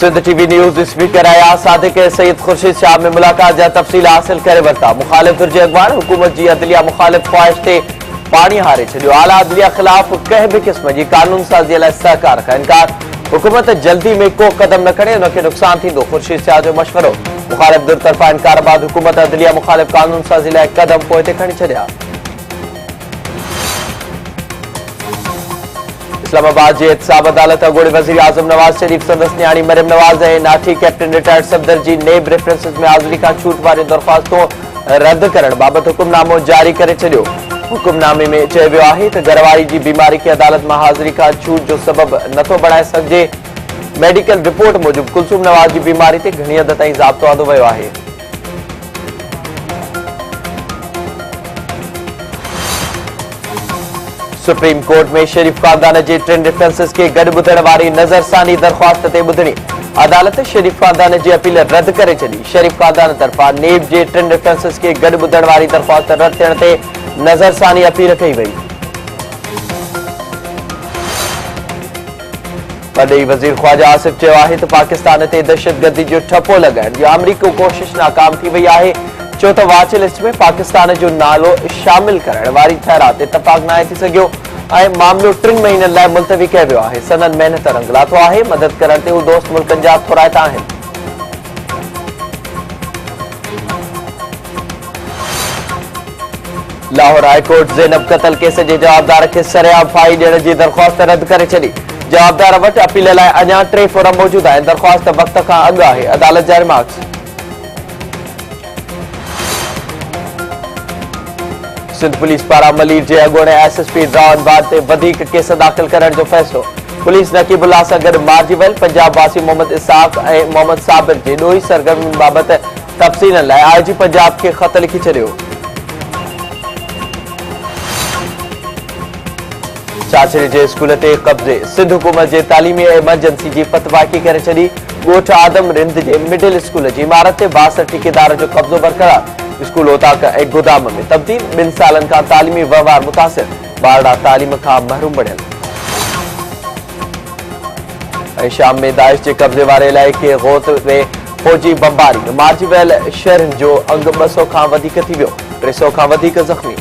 Sindh TV news speaker आया सादिक सईद खुर्शीद शाह में मुलाकात जा तफसील हासिल करे वरता। मुखालिफ फिरजे अखबार हुकूमत जी अदलिया मुखालिफ ख्वाहिश ते पानी हारे छो। आला अदलिया खिलाफ कंहिं भी किस्म की कानून साज़ी लाइ सहकार का इनकार। हुकूमत जल्दी में को कदम न खड़े उनके नुकसान थींदो। खुर्शीद शाह जो मशवरो। मुखालिफ दुरतरफा इनकार बाद हुकूमत अदलिया मुखालिफ कानून साज़ी लाइ कदम पोइ ते खणी छॾिया। इस्लामाबाद के एहतसाब अदालत अगोड़े वज़ीर आज़म नवाज शरीफ संदस न्याणी मरियम नवाज ऐं नाठी कैप्टन रिटायर्ड सफदर जी नेब रेफरेंसिस में हाज़िरी खां छूट वारियूं दरख़्वास्तों रद्द करण बाबति हुकुमनामो जारी करे छॾियो। हुकुमनामे में चयो वियो आहे त घरवारी जी बीमारी खे अदालत मां हाज़िरी खां छूट जो सबब नथो बणाए सघिजे। मेडिकल रिपोर्ट मूजिब कुलसूम नवाज जी बीमारी ते घणी हद ताईं ज़ाब्तो आंदो वियो आहे। सुप्रीम कोर्ट में शरीफ खानदान के टिन डिफेंसिस के गड बुधण वाली नज़रसानी दरख्वास्त ते बुधणी। अदालत शरीफ खानदान की अपील रद्द करे छॾी। शरीफ खानदान तरफा नेब के टिन डिफेंसिस के गड बुधण वाली दरख्वास्त रद्द थियण ते नज़रसानी अपील कई वई। वॾे वज़ीर ख्वाजा आसिफ चयो आहे त पाकिस्तान ते दहशतगर्दी जो ठप्पो लॻाइण जी अमरीकी कोशिश नाकाम थी वई आहे। चो त वाच लिस्ट में पाकिस्तान जो नालो शामिल करण वारी ठहरात इतफाक न थी सघियो ऐं मामलो 3 महीननि लाइ मुलतवी कयो वियो आहे। सनन महिनत रंग लाथो आहे। मदद करण ते हू दोस्त मुल्कनि जा थोराइता आहिनि। लाहौर हाईकोर्ट ज़ैनब कत्ल केस के जवाबदार के सरेआम फाई ॾियण जी दरख्वास्त रद्द करे छॾी। जवाबदार वटि अपील लाइ अञा 3 फोरम मौजूद आहिनि। दरख्वास्त वक़्त खां अॻु आहे। अदालत जा रिमार्क्स। सिंध पुलिस पारा मलीर के अगोणे एसएसपी ड्रावन बाद ते वधीक केस दाखिल करण जो फैसलो। पुलिस नकीबुल्लाह सां गॾु मारिजी वियल पंजाब वासी मोहम्मद इसाक ऐं मोहम्मद साबिर जे ॾोही सरगर्मियुनि बाबति तफ़सीलनि लाइ आईजी पंजाब खे ख़त लिखी छॾियो। चाचड़े जे स्कूल ते कब्ज़े। सिंध हुकूमत जे तालीमी इमरजेंसी जी फतवाकी करे छॾी। ॻोठ आदम रिंद जे मिडिल स्कूल जी इमारत ते 62 ठेकेदार जो कब्ज़ो बरक़रार। स्कूल ओताक ऐं गोदाम में तब्दील। 2 सालनि खां तालीमी वहिंवार मुतासिर। ॿारड़ा तालीम खां महरूम बणियल। ऐं शाम में दाइश जे कब्ज़े वारे इलाइक़े ग़ौत में फौजी बमबारी। मारिजी वियल शहरनि जो अंग 200 खां वधीक थी वियो। 300 खां वधीक ज़ख़्मी।